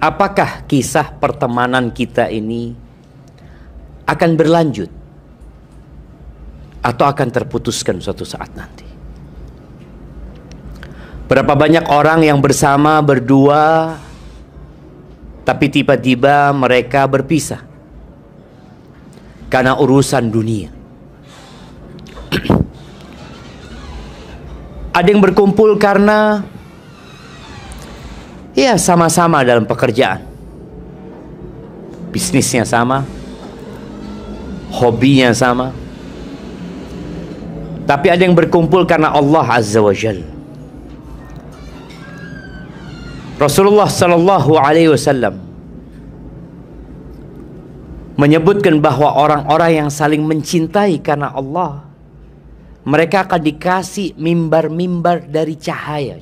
apakah kisah pertemanan kita ini akan berlanjut atau akan terputuskan suatu saat nanti? Berapa banyak orang yang bersama berdua, tapi tiba-tiba mereka berpisah karena urusan dunia. Ada yang berkumpul karena ya sama-sama dalam pekerjaan, bisnisnya sama, hobinya sama. Tapi ada yang berkumpul karena Allah Azza wa Jalla. Rasulullah sallallahu alaihi wasallam menyebutkan bahwa orang-orang yang saling mencintai karena Allah, mereka akan dikasih mimbar-mimbar dari cahaya.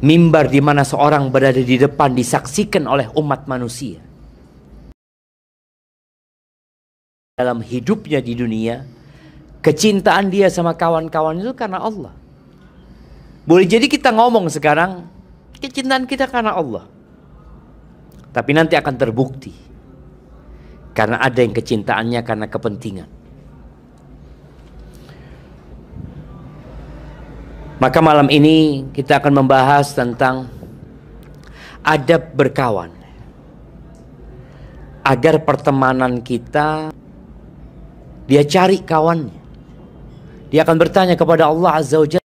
Mimbar di mana seorang berada di depan disaksikan oleh umat manusia. Dalam hidupnya di dunia, kecintaan dia sama kawan-kawan itu karena Allah. Boleh jadi kita ngomong sekarang, kecintaan kita karena Allah. Tapi nanti akan terbukti. Karena ada yang kecintaannya karena kepentingan. Maka malam ini kita akan membahas tentang adab berkawan. Agar pertemanan kita, dia cari kawannya. Dia akan bertanya kepada Allah Azza wa Jalla,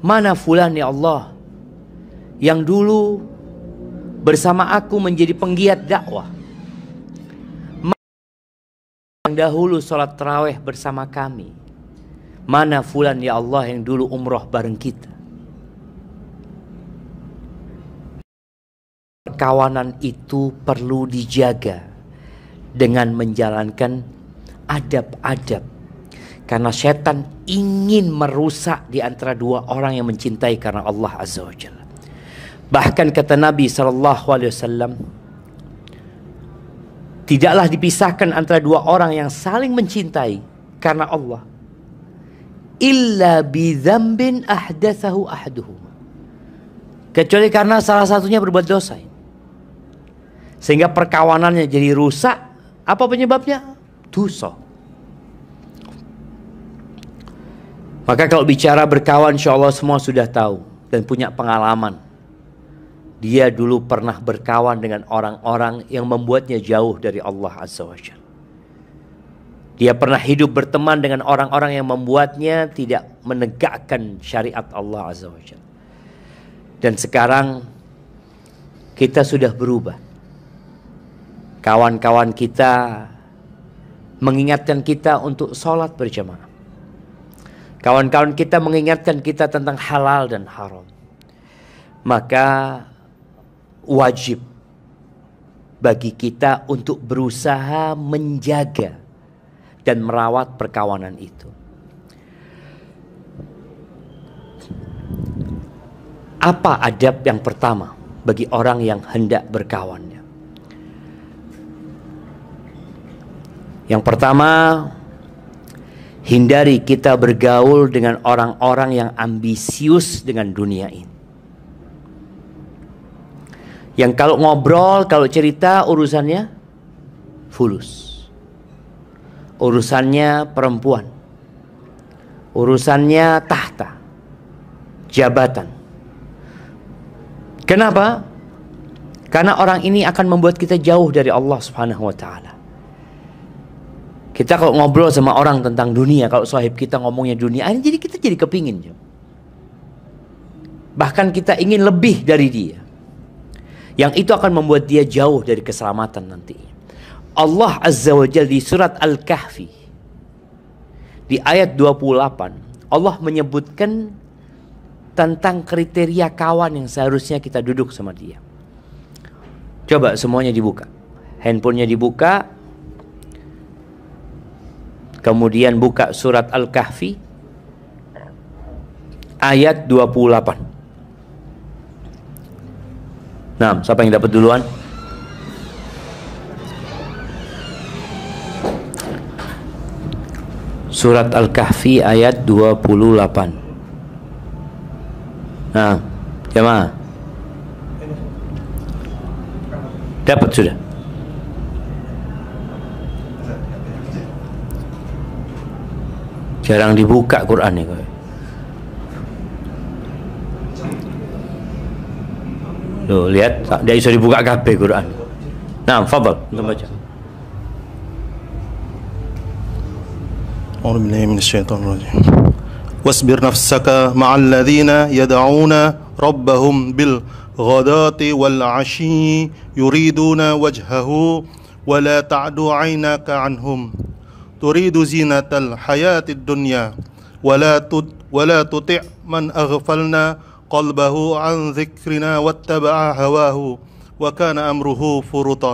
mana fulan ya Allah yang dulu bersama aku menjadi penggiat dakwah, yang dahulu sholat tarawih bersama kami. Mana fulan ya Allah yang dulu umroh bareng kita. Perkawanan itu perlu dijaga dengan menjalankan adab-adab. Karena setan ingin merusak di antara dua orang yang mencintai karena Allah Azza wa Jalla. Bahkan kata Nabi SAW, tidaklah dipisahkan antara dua orang yang saling mencintai karena Allah illa bidzambin ahdatsahu ahaduhum, kecuali karena salah satunya berbuat dosa, sehingga perkawanannya jadi rusak. Apa penyebabnya? Dosa. Maka kalau bicara berkawan, insya Allah semua sudah tahu dan punya pengalaman. Dia dulu pernah berkawan dengan orang-orang yang membuatnya jauh dari Allah Azza wa Jalla. Dia pernah hidup berteman dengan orang-orang yang membuatnya tidak menegakkan syariat Allah Azza wa Jalla. Dan sekarang kita sudah berubah. Kawan-kawan kita mengingatkan kita untuk sholat berjamaah. Kawan-kawan kita mengingatkan kita tentang halal dan haram. Maka wajib bagi kita untuk berusaha menjaga dan merawat perkawanan itu. Apa adab yang pertama bagi orang yang hendak berkawan? Yang pertama, hindari kita bergaul dengan orang-orang yang ambisius dengan dunia ini. Yang kalau ngobrol, kalau cerita urusannya fulus. Urusannya perempuan. Urusannya tahta. Jabatan. Kenapa? Karena orang ini akan membuat kita jauh dari Allah Subhanahu wa taala. Kita kalau ngobrol sama orang tentang dunia, kalau sahib kita ngomongnya dunia, jadi kita jadi kepingin. Bahkan kita ingin lebih dari dia. Yang itu akan membuat dia jauh dari keselamatan nanti. Allah Azza wa Jalla di surat Al-Kahfi, di ayat 28, Allah menyebutkan tentang kriteria kawan yang seharusnya kita duduk sama dia. Coba semuanya dibuka. Handphonenya dibuka. Kemudian buka surat Al-Kahfi ayat 28. Nah, siapa yang dapat duluan? Surat Al-Kahfi ayat 28. Nah, jemaah dapat sudah? Jarang dibuka Qurannya kok. Loh, lihat, dia bisa dibuka kabeh Quran. Nah, fadhal, untuk baca. أعوذ بالله من الشيطان الرجيم واصبر نفسك مع الذين يدعون ربهم بالغداة والعشي يريدون وجهه ولا تعد عيناك عنهم تريد زينة الحياة الدنيا ولا تطع من أغفلنا قلبه عن ذكرنا واتبع هواه وكان أمره فرطا.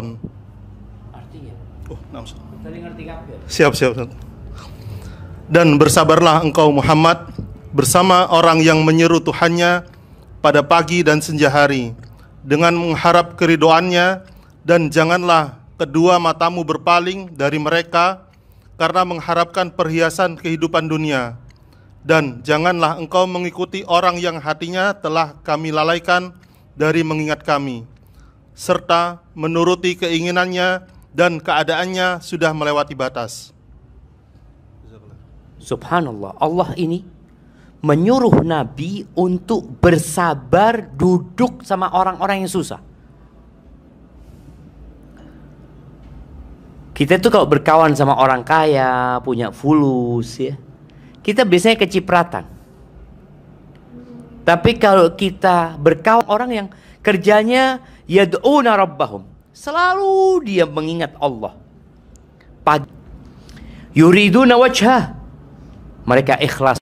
Siap. Dan bersabarlah engkau Muhammad bersama orang yang menyeru Tuhannya pada pagi dan senja hari dengan mengharap keridoannya, dan janganlah kedua matamu berpaling dari mereka karena mengharapkan perhiasan kehidupan dunia, dan janganlah engkau mengikuti orang yang hatinya telah kami lalaikan dari mengingat kami, serta menuruti keinginannya dan keadaannya sudah melewati batas. Subhanallah, Allah ini menyuruh Nabi untuk bersabar duduk sama orang-orang yang susah. Kita tuh kalau berkawan sama orang kaya, punya fulus ya, kita biasanya kecipratan. Tapi kalau kita berkawan orang yang kerjanya yad'una rabbahum, selalu dia mengingat Allah. Yuriduna wajhah, mereka ikhlas.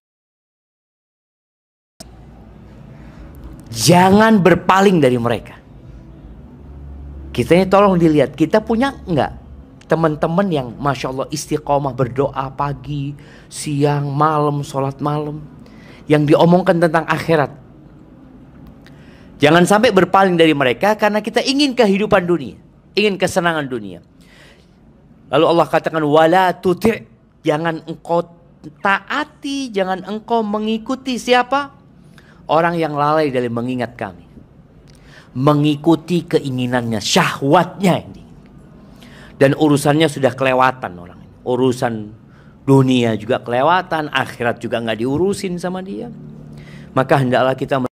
Jangan berpaling dari mereka. Kita ini tolong dilihat, kita punya enggak teman-teman yang Masya Allah istiqomah berdoa pagi, siang, malam, sholat malam, yang diomongkan tentang akhirat. Jangan sampai berpaling dari mereka karena kita ingin kehidupan dunia, ingin kesenangan dunia. Lalu Allah katakan wala tuti', jangan engkau taati, jangan engkau mengikuti siapa? Orang yang lalai dari mengingat kami, mengikuti keinginannya, syahwatnya ini. Dan urusannya sudah kelewatan orang ini. Urusan dunia juga kelewatan, akhirat juga nggak diurusin sama dia. Maka hendaklah kita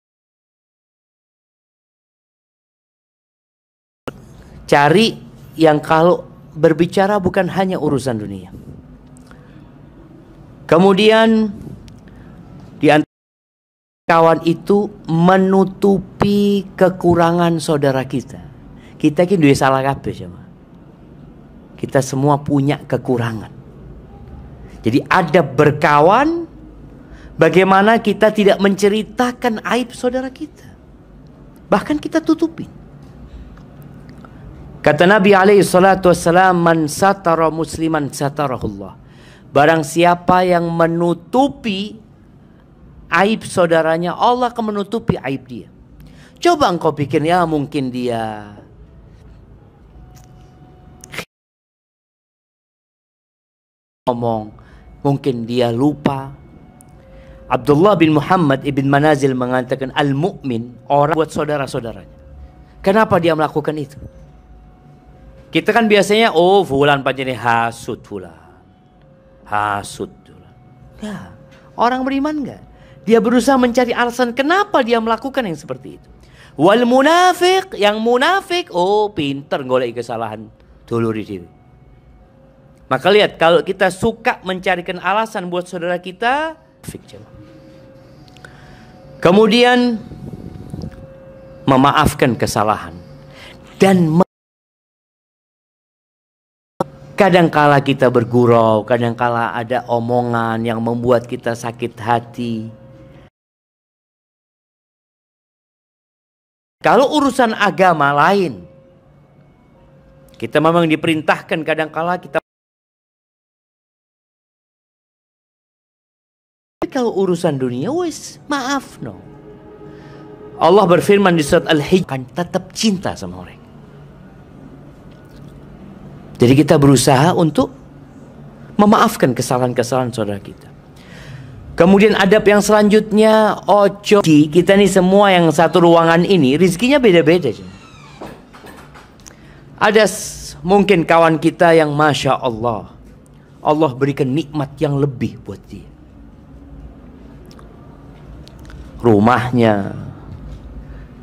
cari yang kalau berbicara bukan hanya urusan dunia. Kemudian di antara kawan itu menutupi kekurangan saudara kita. Kita ini duwe salah kabeh sama. Kita semua punya kekurangan. Jadi ada berkawan, bagaimana kita tidak menceritakan aib saudara kita. Bahkan kita tutupi. Kata Nabi alaihi salatu wassalam, man satara musliman satarahullah. Barang siapa yang menutupi aib saudaranya, Allah akan menutupi aib dia. Coba engkau pikir, ya mungkin dia ngomong, mungkin dia lupa. Abdullah bin Muhammad ibn Manazil mengatakan al-mu'min, orang buat saudara-saudaranya. Kenapa dia melakukan itu? Kita kan biasanya, oh fulan panjene hasud fulan. Hasud. Ya, orang beriman enggak? Dia berusaha mencari alasan kenapa dia melakukan yang seperti itu. Wal munafik, yang munafik, oh pinter golek kesalahan duluri diri. Maka lihat, kalau kita suka mencarikan alasan buat saudara kita, kemudian memaafkan kesalahan dan kadangkala kita bergurau, kadangkala ada omongan yang membuat kita sakit hati. Kalau urusan agama lain, kita memang diperintahkan kadangkala kita. Tapi kalau urusan dunia, wes maaf no. Allah berfirman di surat Al-Hijr, kan tetap cinta sama mereka. Jadi kita berusaha untuk memaafkan kesalahan-kesalahan saudara kita. Kemudian adab yang selanjutnya, ojo. Kita nih semua yang satu ruangan ini rizkinya beda-beda. Ada mungkin kawan kita yang Masya Allah, Allah berikan nikmat yang lebih buat dia. Rumahnya,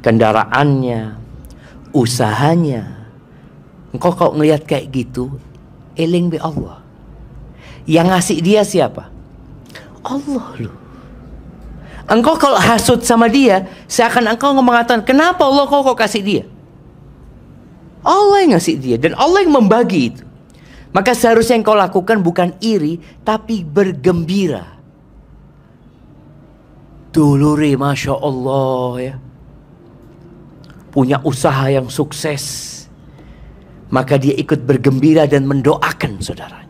kendaraannya, usahanya. Engkau kalau ngelihat kayak gitu, eling be Allah. Yang ngasih dia siapa? Allah loh. Engkau kalau hasut sama dia, seakan engkau mengatakan, kenapa Allah kok kasih dia? Allah yang ngasih dia dan Allah yang membagi itu. Maka seharusnya yang kau lakukan bukan iri, tapi bergembira. Dulure Masya Allah ya, punya usaha yang sukses, maka dia ikut bergembira dan mendoakan saudara.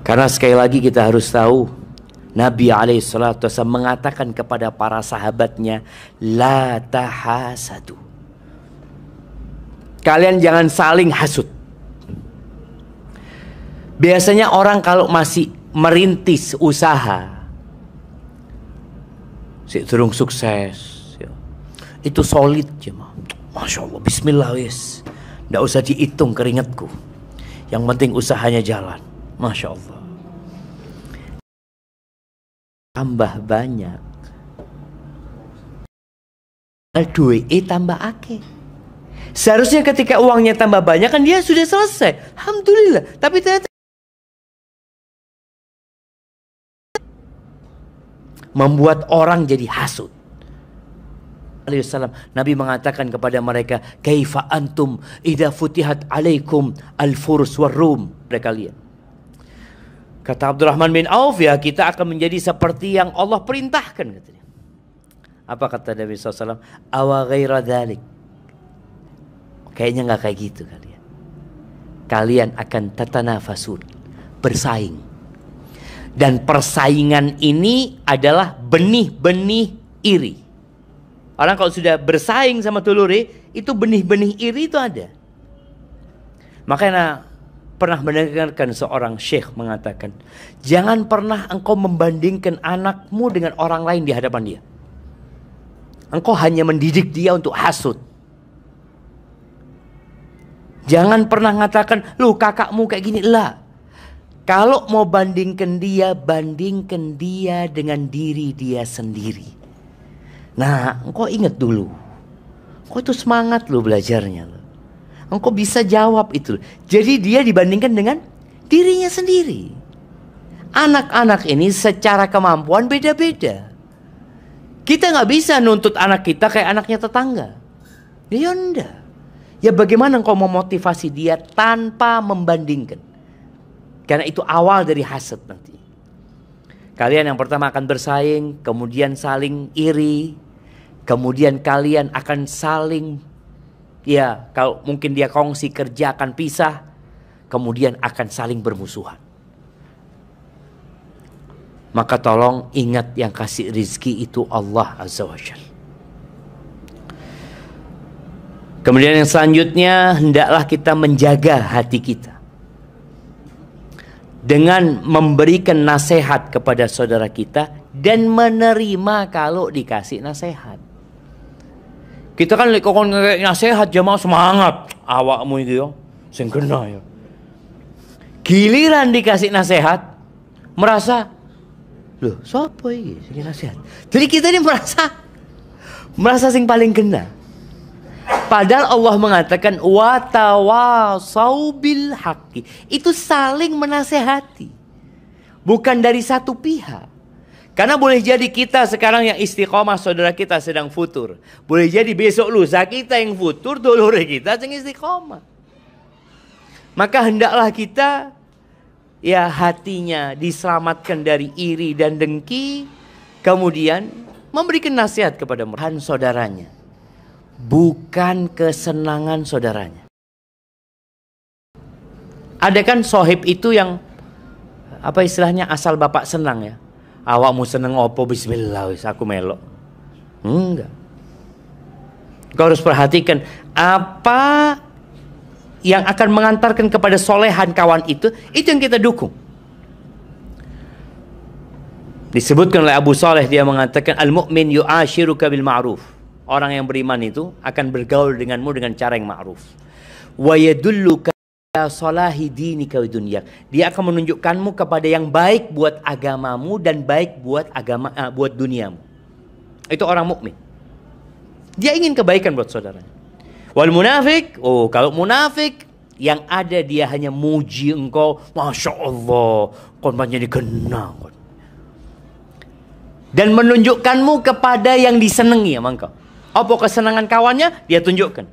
Karena sekali lagi kita harus tahu, Nabi alaihissalatu wassalam mengatakan kepada para sahabatnya, la tahasadu. Kalian jangan saling hasut. Biasanya orang kalau masih merintis usaha, si turung sukses, ya, itu solid jemaah. Masya Allah, bismillah wis. Nggak usah dihitung keringatku. Yang penting usahanya jalan. Masya Allah. Tambah banyak, duit tambah akeh. Seharusnya ketika uangnya tambah banyak kan dia sudah selesai, alhamdulillah. Tapi ternyata membuat orang jadi hasut. Nabi mengatakan kepada mereka, kaifa antum idza futihat alaikum al-furs war-rum. Kalian, kata Abdurrahman bin Auf, ya kita akan menjadi seperti yang Allah perintahkan katanya. Apa kata Nabi SAW? Awa ghaira dhalik. Kayaknya nggak kayak gitu kalian. Kalian akan tatanafasun, bersaing. Dan persaingan ini adalah benih-benih iri. Orang kalau sudah bersaing sama dulure, itu benih-benih iri itu ada. Makanya pernah mendengarkan seorang syekh mengatakan, jangan pernah engkau membandingkan anakmu dengan orang lain di hadapan dia. Engkau hanya mendidik dia untuk hasut. Jangan pernah mengatakan, lu kakakmu kayak gini. Lah, kalau mau bandingkan dia dengan diri dia sendiri. Nah, engkau ingat dulu, engkau itu semangat lu belajarnya. Engkau bisa jawab itu. Jadi dia dibandingkan dengan dirinya sendiri. Anak-anak ini secara kemampuan beda-beda. Kita nggak bisa nuntut anak kita kayak anaknya tetangga. Ya enggak. Ya bagaimana engkau memotivasi dia tanpa membandingkan? Karena itu awal dari hasad nanti. Kalian yang pertama akan bersaing, kemudian saling iri, kemudian kalian akan saling, ya kalau mungkin dia kongsi kerja akan pisah, kemudian akan saling bermusuhan. Maka tolong ingat yang kasih rizki itu Allah Azza wa Jalla. Kemudian yang selanjutnya, hendaklah kita menjaga hati kita dengan memberikan nasihat kepada saudara kita dan menerima kalau dikasih nasihat. Kita kan lekokon nasihat jamaah semangat, awakmu itu yo, sing kena yo. Giliran dikasih nasihat, merasa, loh, siapa ini sing nasihat? Jadi kita ini merasa sing paling kena. Padahal Allah mengatakan wa tawasau bil haqqi. Itu saling menasehati. Bukan dari satu pihak. Karena boleh jadi kita sekarang yang istiqomah, saudara kita sedang futur. Boleh jadi besok lusa kita yang futur, dulure kita yang istiqomah. Maka hendaklah kita, ya hatinya diselamatkan dari iri dan dengki. Kemudian memberikan nasihat kepada saudaranya. Bukan kesenangan saudaranya. Ada kan sohib itu yang apa istilahnya asal bapak senang ya. Awakmu seneng opo bismillah wis aku melok. Enggak. Kau harus perhatikan apa yang akan mengantarkan kepada solehan kawan itu yang kita dukung. Disebutkan oleh Abu Saleh, dia mengatakan al-mu'min yu'ashiruka bil ma'ruf. Orang yang beriman itu akan bergaul denganmu dengan cara yang ma'ruf. Wa yadulluka salahi dinika wa dunyak. Dia akan menunjukkanmu kepada yang baik buat agamamu dan baik buat buat duniamu. Itu orang mukmin. Dia ingin kebaikan buat saudaranya. Wal munafik, kalau munafik yang ada dia hanya muji engkau, masya Allah, kon banyak dikenal, dan menunjukkanmu kepada yang disenangi sama engkau. Apa kesenangan kawannya dia tunjukkan.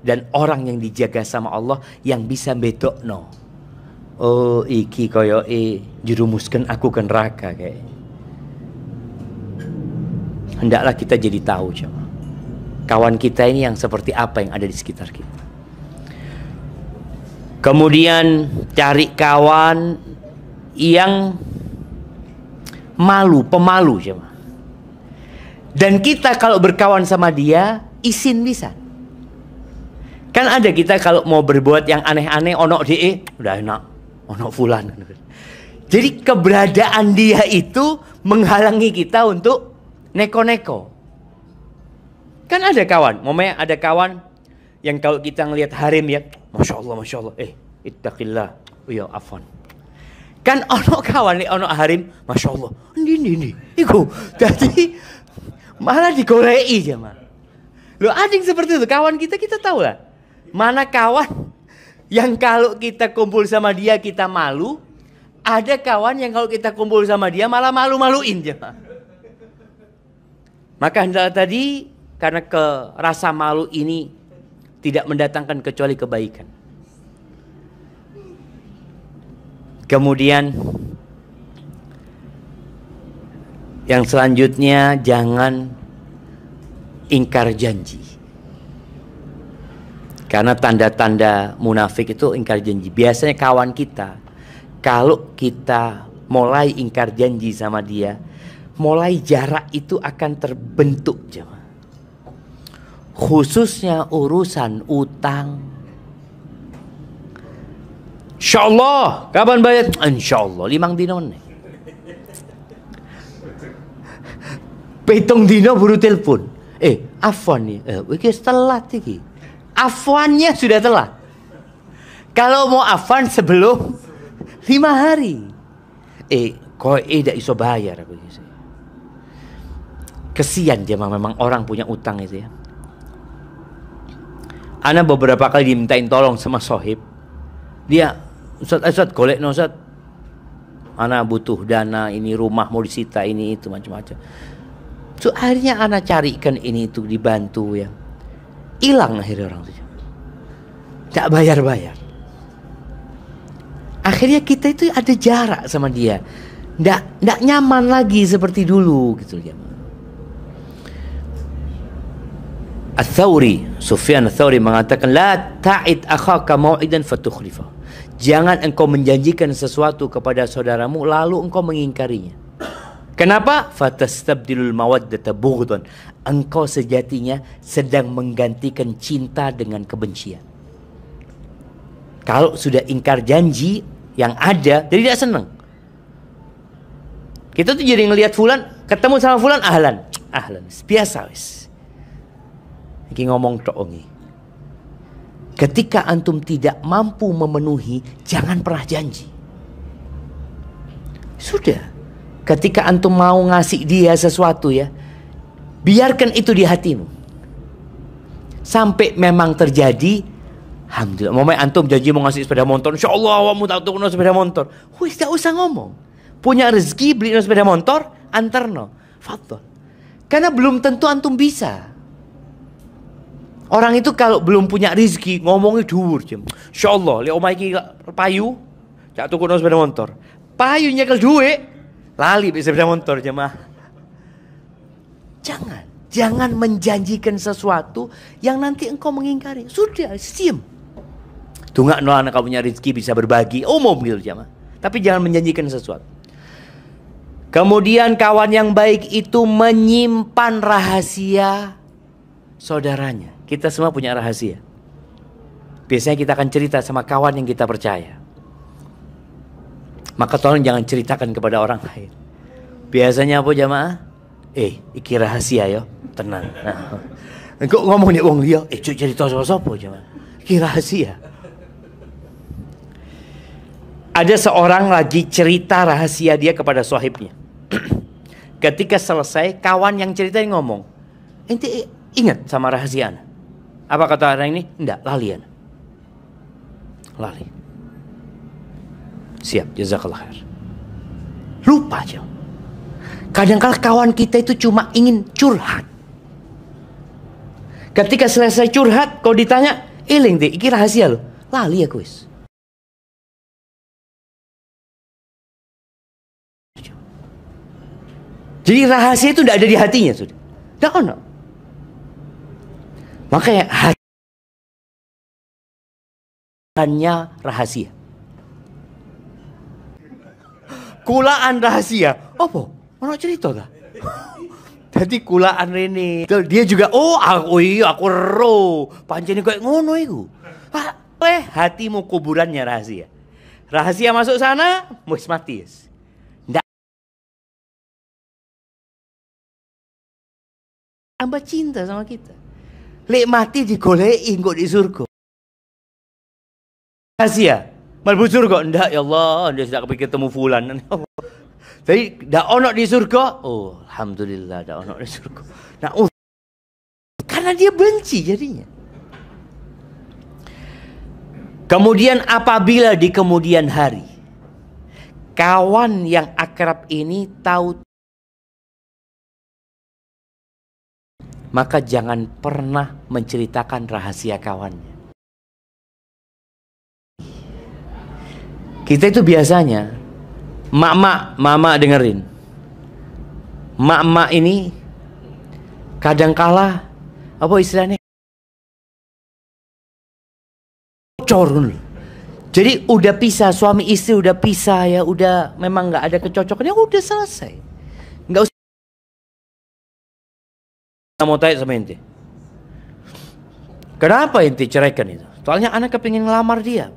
Dan orang yang dijaga sama Allah yang bisa bedokno, oh iki koyo jerumuskan aku ke neraka kayak. Hendaklah kita jadi tahu coba. Kawan kita ini yang seperti apa yang ada di sekitar kita. Kemudian cari kawan yang pemalu coba. Dan kita kalau berkawan sama dia isin bisa. Kan ada kita kalau mau berbuat yang aneh-aneh, onok die, udah enak, onok fulan. Jadi keberadaan dia itu menghalangi kita untuk neko-neko. Kan ada kawan, momennya ada kawan yang kalau kita ngelihat harim ya, masya Allah, ittaqillah, iya afwan. Kan ono kawan nih, ono harim, masya Allah, ini, iku, jadi malah digorei jemaah. Lo ada yang seperti itu, kawan kita tahu lah. Mana kawan yang kalau kita kumpul sama dia kita malu, ada kawan yang kalau kita kumpul sama dia malah maluin jemaah. Maka hendaklah tadi, karena rasa malu ini tidak mendatangkan kecuali kebaikan. Kemudian yang selanjutnya, jangan ingkar janji. Karena tanda-tanda munafik itu ingkar janji. Biasanya kawan kita, kalau kita mulai ingkar janji sama dia, mulai jarak itu akan terbentuk jemaah. Khususnya urusan utang. Insyaallah, kapan bayar? Insyaallah 5 dino nih. Petong dino baru telepon. Afwan nih. Iki telat iki. Afwannya sudah telat. Kalau mau afwan sebelum 5 hari. Kok tidak iso bayar aku. Kesian jemaah, memang orang punya utang itu ya. Ana beberapa kali dimintain tolong sama sohib. Dia, Ustaz, golek no Ustaz. Ana butuh dana, ini rumah mau disita, ini itu macam-macam. So akhirnya ana carikan ini itu, dibantu ya. Hilang akhirnya orang itu. Tak bayar-bayar. Akhirnya kita itu ada jarak sama dia. Nggak nyaman lagi seperti dulu gitu ya. Sufyan Ats-Tsauri mengatakan, la ta'id akhaka mau'idan fatukhlifa. Jangan engkau menjanjikan sesuatu kepada saudaramu lalu engkau mengingkarinya. Kenapa? Fatastabdilul mawaddata bughdhan. Engkau sejatinya sedang menggantikan cinta dengan kebencian. Kalau sudah ingkar janji yang ada, jadi tidak senang. Kita tuh jadi ngelihat fulan, ketemu sama fulan, ahlan, biasa wis. Iki ngomong tok. Ketika antum tidak mampu memenuhi, jangan pernah janji. Sudah. Ketika antum mau ngasih dia sesuatu ya, biarkan itu di hatimu. Sampai memang terjadi, alhamdulillah. Momennya antum janji mau ngasih sepeda motor, insyaallah awakmu tak tukno sepeda motor. Wis tidak usah ngomong. Punya rezeki beli sepeda motor, antarno. Fadhol. Karena belum tentu antum bisa. Orang itu kalau belum punya rezeki ngomongnya dhuwur jam. Insyaallah, lek omah iki payu, cak tukono sepeda motor. Payu nyekel dhuwit, lali bisa sepeda motor jemaah. Jangan menjanjikan sesuatu yang nanti engkau mengingkari. Sudah, diam. Dongakno anak kamu punya rezeki bisa berbagi, umum gitu jemaah. Tapi jangan menjanjikan sesuatu. Kemudian kawan yang baik itu menyimpan rahasia saudaranya. Kita semua punya rahasia. biasanya kita akan cerita sama kawan yang kita percaya. Maka tolong jangan ceritakan kepada orang lain. Biasanya apa jamaah? Iki rahasia ya, tenang. Kok ngomong nih wong liya, cuk cerita sapa jamaah? Iki rahasia. Ada seorang lagi cerita rahasia dia kepada sahibnya. Ketika selesai, kawan yang ceritain ngomong, ente ingat sama rahasia ana? Apa kata orang ini? Enggak, lalian. Lali. Siap, jazakallah khair. Lupa aja. Kadang-kala kawan kita itu cuma ingin curhat. Ketika selesai curhat, kau ditanya, eling deh, iki rahasia lo. Lali aku wis. Jadi rahasia itu tidak ada di hatinya sudah. Tidak ada. Makanya hatinya rahasia. Kulaan rahasia. Apa? Ono cerita ta? Jadi kulaan ini. Dia juga aku ro. Pancene koyo ngono iku. Pak, hatimu kuburannya rahasia. Rahasia masuk sana, wis mati. Tambah cinta sama kita. Lek mati digolekin kok di surga. Rahasia. Malbu surga ndak ya Allah, dia sudah kepikir ketemu fulan. Jadi ndak ono di surga. Oh, alhamdulillah ndak ono di surga. Nah, karena dia benci jadinya. Kemudian apabila di kemudian hari kawan yang akrab ini tahu, maka jangan pernah menceritakan rahasia kawannya. Kita itu biasanya, mama dengerin. Mak ini kadangkala apa istilahnya? Corun. Jadi udah pisah, suami istri udah pisah ya, udah memang nggak ada kecocokan, ya udah selesai. Nggak usah mau tanya sama ente. Kenapa ente ceraikan itu? Soalnya anak kepingin ngelamar dia.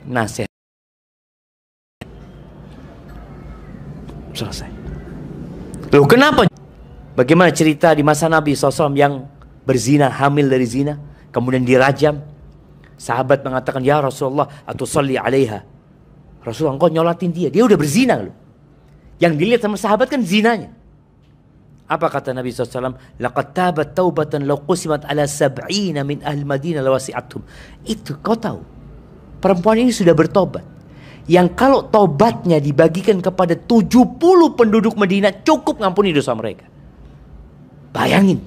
Nasihat. Selesai. Loh kenapa? Bagaimana cerita di masa Nabi SAW yang berzina, hamil dari zina, kemudian dirajam. Sahabat mengatakan, ya Rasulullah, atau salli alaiha. Rasulullah, engkau nyolatin dia. Dia udah berzina loh. Yang dilihat sama sahabat kan zinanya. Apa kata Nabi SAW? Laqad tabat taubatan law qusimat ala sab'ina min ahli Madinah lawasi'athum. Itu kau tahu. Perempuan ini sudah bertobat. Yang kalau tobatnya dibagikan kepada 70 penduduk Madinah, cukup ngampuni dosa mereka. Bayangin.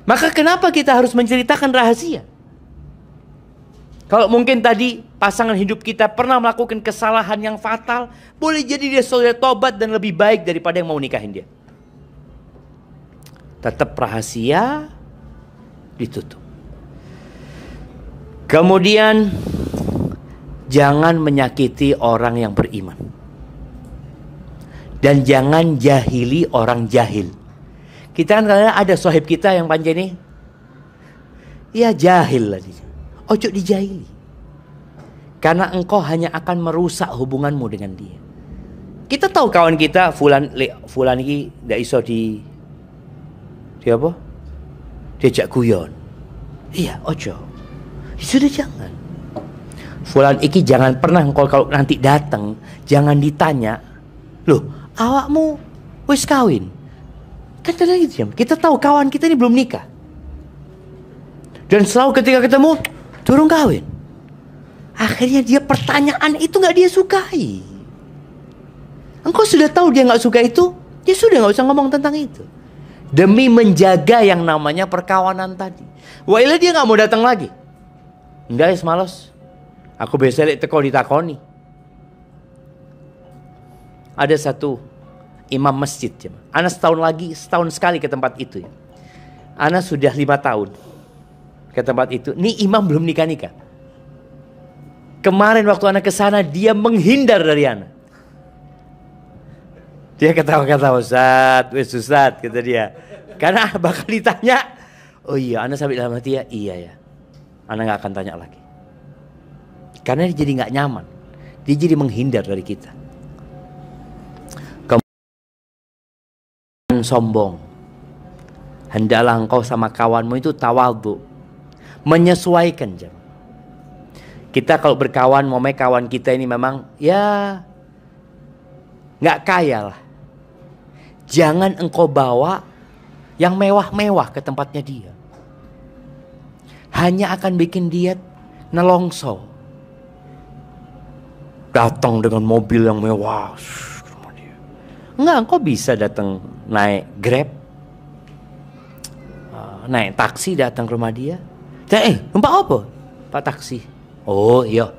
Maka kenapa kita harus menceritakan rahasia? Kalau mungkin tadi pasangan hidup kita pernah melakukan kesalahan yang fatal, boleh jadi dia sudah tobat dan lebih baik daripada yang mau nikahin dia. Tetap rahasia, ditutup. Kemudian jangan menyakiti orang yang beriman. Dan jangan jahili orang jahil. Kita kan kadang ada sahib kita yang panjang ini, ya jahil lah dia. Ojo dijahili. Karena engkau hanya akan merusak hubunganmu dengan dia. Kita tahu kawan kita fulan ini tidak iso dia apa? Diajak guyon. Iya, ojo. Sudah jangan. Fulan iki jangan pernah engkau kalau nanti datang jangan ditanya, loh, awakmu wis kawin? Kan lagi diam. Kita tahu kawan kita ini belum nikah. Dan selalu ketika ketemu turun kawin. Akhirnya dia pertanyaan itu nggak dia sukai. Engkau sudah tahu dia nggak suka itu, dia sudah nggak usah ngomong tentang itu. Demi menjaga yang namanya perkawanan tadi. Wailah dia nggak mau datang lagi. Enggak, malas. Aku biasa lihat teko ditakoni. Ada satu imam masjid. Ana setahun sekali ke tempat itu. Ana sudah 5 tahun ke tempat itu. Nih imam belum nikah-nikah. Kemarin waktu Ana ke sana dia menghindar dari Ana. Dia ketawa-ketawa, Ustaz, kata dia. Karena bakal ditanya, oh iya, Ana sampai dalam hati ya, iya ya. Anda nggak akan tanya lagi. Karena dia jadi nggak nyaman. Dia jadi menghindar dari kita. Kemudian sombong. Hendaklah engkau sama kawanmu itu tawadhu. Menyesuaikan jam. Kita kalau berkawan, kawan kita ini memang ya nggak kaya lah. Jangan engkau bawa yang mewah-mewah ke tempatnya dia. Hanya akan bikin dia nelongso. Datang dengan mobil yang mewah ke rumah dia. Enggak, engkau bisa datang naik Grab, naik taksi datang ke rumah dia. Numpak apa? Pak taksi. Oh iya.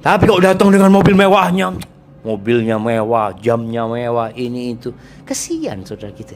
Tapi kok datang dengan mobil mewahnya, mobilnya mewah, jamnya mewah, ini itu, kesian saudara kita.